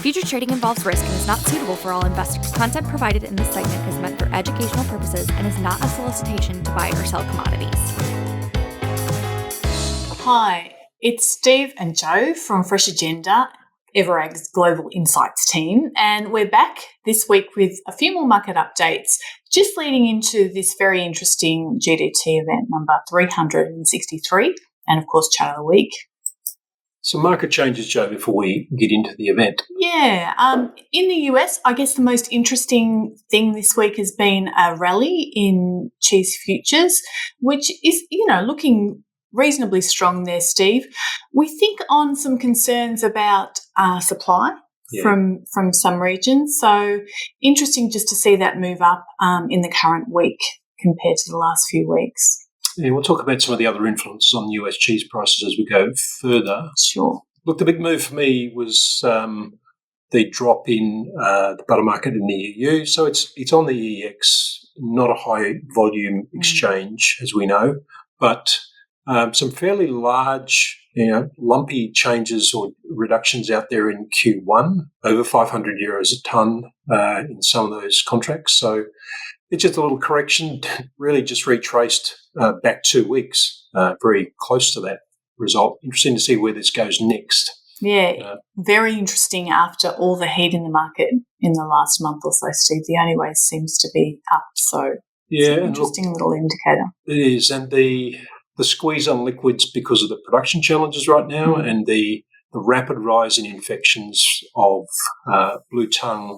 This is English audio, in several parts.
Futures trading involves risk and is not suitable for all investors. Content provided in this segment is meant for educational purposes and is not a solicitation to buy or sell commodities. Hi, it's Steve and Joe from Fresh Agenda, Everag's Global Insights team, and we're back this week with a few more market updates, just leading into this very interesting GDT event number 363, and of course, Chat of the Week. Some market changes, Joe, before we get into the event. Yeah. In the US, I guess the most interesting thing this week has been a rally in cheese futures, which is, looking reasonably strong there, Steve. We think on some concerns about supply from some regions. So interesting just to see that move up in the current week compared to the last few weeks. Yeah, we'll talk about some of the other influences on US cheese prices as we go further. Sure. Look, the big move for me was the drop in the butter market in the EU. So it's on the EX, not a high volume exchange, as we know, but some fairly large, lumpy changes or reductions out there in Q1, over 500 euros a tonne in some of those contracts. So it's just a little correction, really just retraced back 2 weeks, very close to that result. Interesting to see where this goes next. Yeah, very interesting after all the heat in the market in the last month or so, Steve. The only way seems to be up. So it's an interesting little indicator. It is. And the squeeze on liquids because of the production challenges right now and the rapid rise in infections of blue tongue,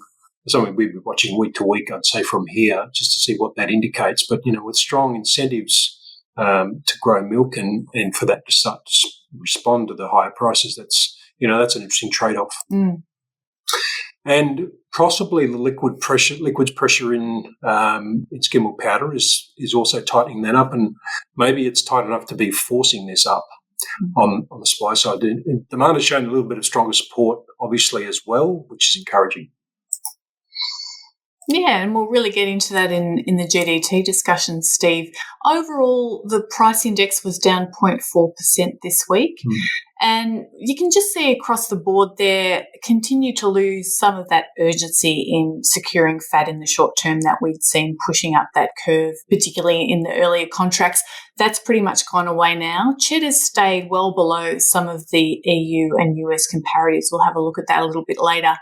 something we've been watching week to week, I'd say, from here, just to see what that indicates. But, with strong incentives to grow milk and for that to start to respond to the higher prices, that's an interesting trade-off. And possibly the liquids pressure in skim milk powder is also tightening that up, and maybe it's tight enough to be forcing this up on the supply side. Demand has shown a little bit of stronger support, obviously, as well, which is encouraging. Yeah, and we'll really get into that in the GDT discussion, Steve. Overall, the price index was down 0.4% this week. And you can just see across the board there continue to lose some of that urgency in securing fat in the short term that we'd seen pushing up that curve, particularly in the earlier contracts. That's pretty much gone away now. Cheddar's stayed well below some of the EU and US comparatives. We'll have a look at that a little bit later.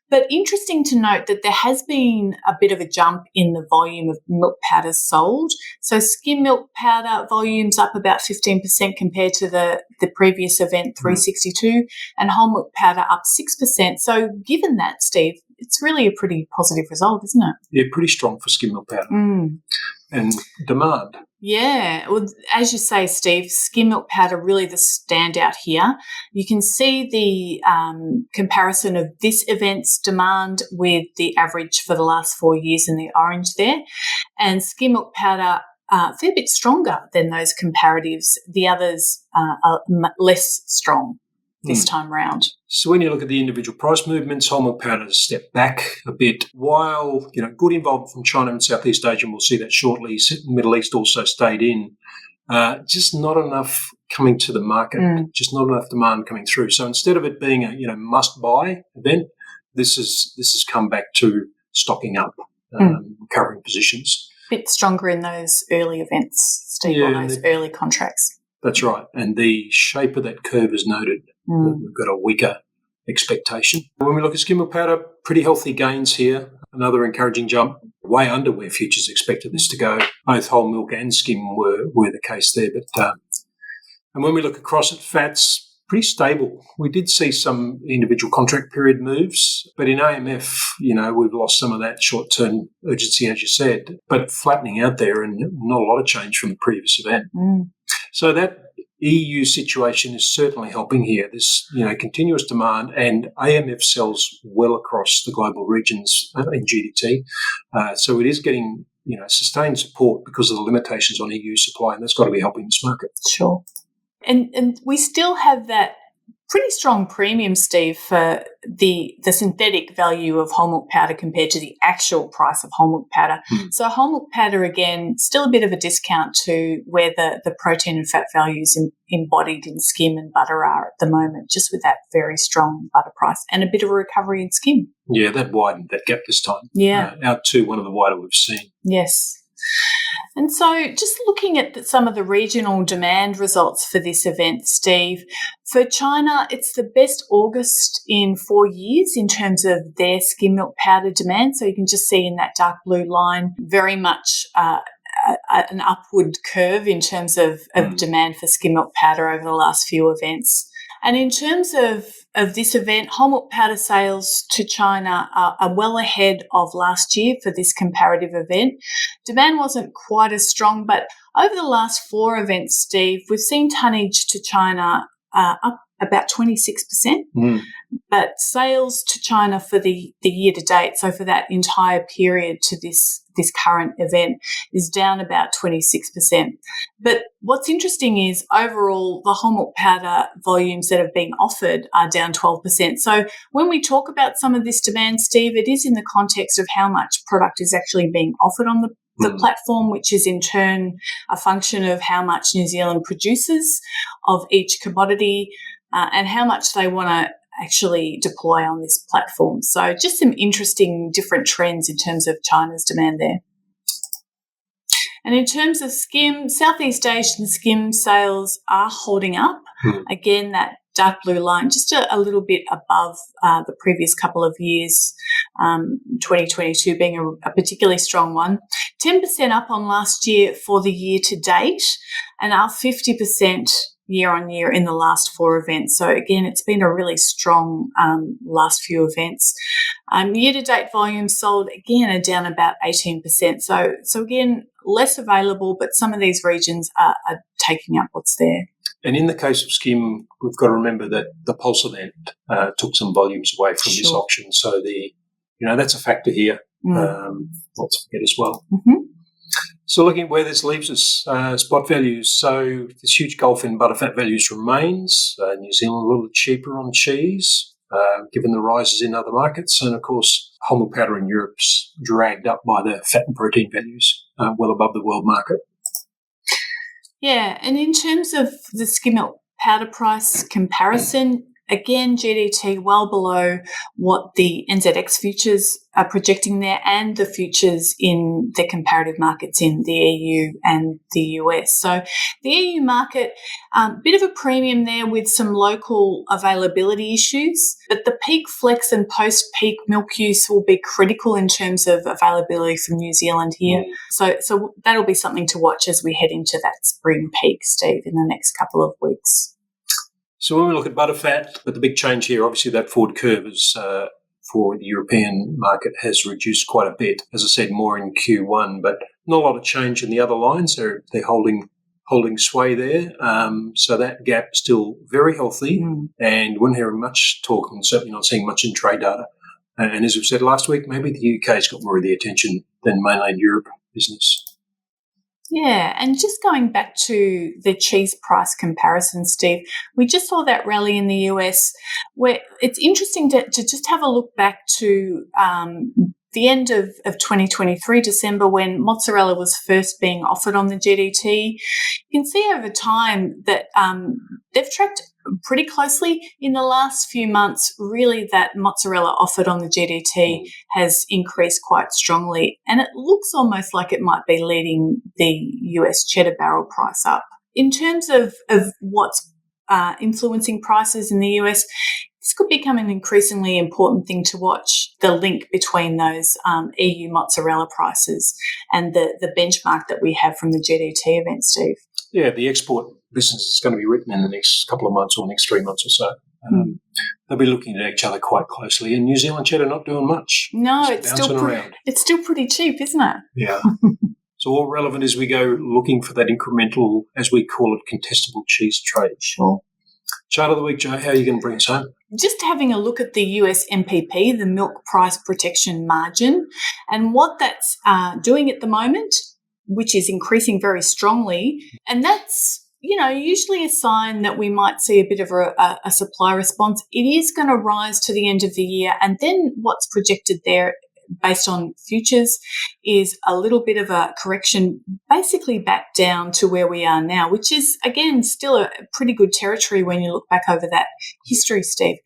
But interesting to note that there has been a bit of a jump in the volume of milk powders sold. So skim milk powder volumes up about 15% compared to the previous event, 362, and whole milk powder up 6%. So given that, Steve, it's really a pretty positive result, isn't it? Yeah, pretty strong for skim milk powder. And demand. Yeah. Well, as you say, Steve, skim milk powder really the standout here. You can see the comparison of this event's demand with the average for the last 4 years in the orange there. And skim milk powder a fair bit stronger than those comparatives. The others are less strong this time round. So when you look at the individual price movements, whole milk powder has stepped back a bit. While, good involvement from China and Southeast Asia, and we'll see that shortly, Middle East also stayed in. Just not enough coming to the market, just not enough demand coming through. So instead of it being a, must-buy event, this has come back to stocking up, covering positions. A bit stronger in those early events, Steve, or those early contracts. That's right. And the shape of that curve is noted. We've got a weaker expectation. When we look at skim milk powder, pretty healthy gains here. Another encouraging jump, way under where futures expected this to go. Both whole milk and skim were the case there. But and when we look across at fats, pretty stable. We did see some individual contract period moves, but in AMF, we've lost some of that short-term urgency, as you said, but flattening out there and not a lot of change from the previous event. So that EU situation is certainly helping here. This, continuous demand, and AMF sells well across the global regions in GDT. So it is getting, sustained support because of the limitations on EU supply, and that's got to be helping this market. Sure. And we still have that pretty strong premium, Steve, for the synthetic value of whole milk powder compared to the actual price of whole milk powder. So whole milk powder, again, still a bit of a discount to where the protein and fat values embodied in skim and butter are at the moment, just with that very strong butter price and a bit of a recovery in skim. Yeah, that widened that gap this time. Yeah. Out to one of the wider we've seen. Yes. And so just looking at some of the regional demand results for this event, Steve, for China, it's the best August in 4 years in terms of their skim milk powder demand. So you can just see in that dark blue line very much an upward curve in terms of demand for skim milk powder over the last few events. And in terms of this event, whole milk powder sales to China are well ahead of last year for this comparative event. Demand wasn't quite as strong, but over the last 4 events, Steve, we've seen tonnage to China up about 26%. But sales to China for the year to date, so for that entire period to this current event, is down about 26%. But what's interesting is overall the whole milk powder volumes that have been offered are down 12%. So when we talk about some of this demand, Steve, it is in the context of how much product is actually being offered on the platform, which is in turn a function of how much New Zealand produces of each commodity and how much they want to actually deploy on this platform. So just some interesting different trends in terms of China's demand there. And in terms of skim, Southeast Asian skim sales are holding up. Again, that dark blue line just a little bit above the previous couple of years, 2022 being a particularly strong one. 10% up on last year for the year to date and up 50% year on year in the last 4 events. So again, it's been a really strong last few events. Year-to-date volumes sold, again, are down about 18%. So again, less available, but some of these regions are taking up what's there. And in the case of skim, we've got to remember that the Pulse event took some volumes away from this auction. So that's a factor here. Not to forget as well. So looking at where this leaves us, spot values. So this huge gulf in butterfat values remains. New Zealand a little cheaper on cheese, given the rises in other markets. And, of course, whole milk powder in Europe's dragged up by the fat and protein values, well above the world market. Yeah, and in terms of the skim milk powder price comparison, again, GDT well below what the NZX futures are projecting there and the futures in the comparative markets in the EU and the US. So the EU market, bit of a premium there with some local availability issues, but the peak flex and post-peak milk use will be critical in terms of availability from New Zealand here. So that'll be something to watch as we head into that spring peak, Steve, in the next couple of weeks. So when we look at butterfat, but the big change here, obviously that forward curve is for the European market has reduced quite a bit. As I said, more in Q1, but not a lot of change in the other lines. They're holding sway there. So that gap is still very healthy, and we're not hearing much talk, and certainly not seeing much in trade data. And as we said last week, maybe the UK's got more of the attention than mainland Europe business. Yeah, and just going back to the cheese price comparison, Steve, we just saw that rally in the US where it's interesting to just have a look back to the end of 2023, December, when mozzarella was first being offered on the GDT. You can see over time that they've tracked pretty closely in the last few months. Really, that mozzarella offered on the GDT has increased quite strongly, and it looks almost like it might be leading the US cheddar barrel price up. In terms of what's influencing prices in the US, this could become an increasingly important thing to watch, the link between those EU mozzarella prices and the benchmark that we have from the GDT event, Steve. Yeah, the export business is going to be written in the next couple of months or next 3 months or so. They'll be looking at each other quite closely, and New Zealand cheddar not doing much. No, it's still pretty cheap, isn't it? Yeah. So all relevant as we go looking for that incremental, as we call it, contestable cheese trade. Sure. Chart of the week, Joe, how are you going to bring us home? Just having a look at the US MPP, the Milk Price Protection Margin, and what that's doing at the moment, which is increasing very strongly. And that's usually a sign that we might see a bit of a supply response. It is going to rise to the end of the year, and then what's projected there based on futures is a little bit of a correction, basically back down to where we are now, which is, again, still a pretty good territory when you look back over that history, Steve.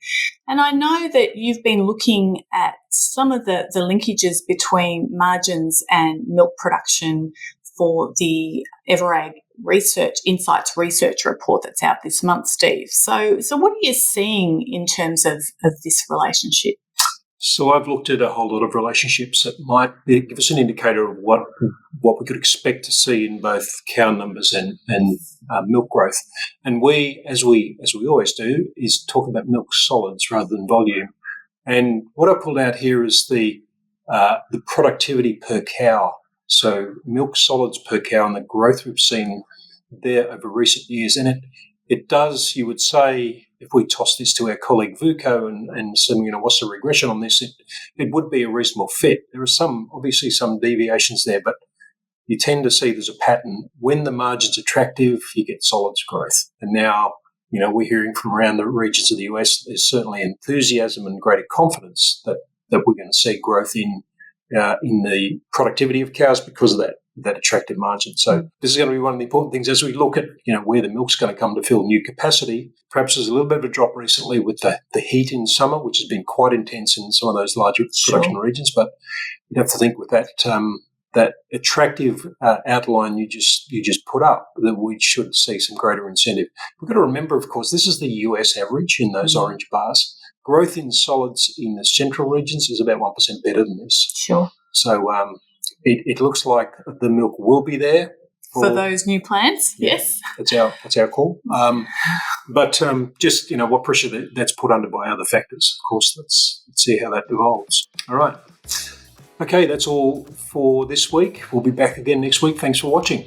And I know that you've been looking at some of the linkages between margins and milk production for the Everag Insights research report that's out this month, Steve. So what are you seeing in terms of this relationship? So I've looked at a whole lot of relationships that might give us an indicator of what we could expect to see in both cow numbers and milk growth. And we, as we always do, is talk about milk solids rather than volume. And what I pulled out here is the productivity per cow. So milk solids per cow and the growth we've seen there over recent years. And it does, you would say, if we toss this to our colleague Vuko and say, what's the regression on this, it would be a reasonable fit. There are obviously some deviations there, but you tend to see there's a pattern. When the margin's attractive, you get solids growth. And now, we're hearing from around the regions of the US, there's certainly enthusiasm and greater confidence that we're going to see growth in the productivity of cows because of that attractive margin. So this is going to be one of the important things as we look at, where the milk's going to come to fill new capacity. Perhaps there's a little bit of a drop recently with the heat in summer, which has been quite intense in some of those larger production regions. But you have to think with that attractive outline you just put up, that we should see some greater incentive. We've got to remember, of course, this is the US average in those orange bars. Growth in solids in the central regions is about 1% better than this. Sure. So it looks like the milk will be there for those new plants. Yeah, yes, that's our call. But just what pressure that's put under by other factors. Of course, let's see how that evolves. All right. Okay, that's all for this week. We'll be back again next week. Thanks for watching.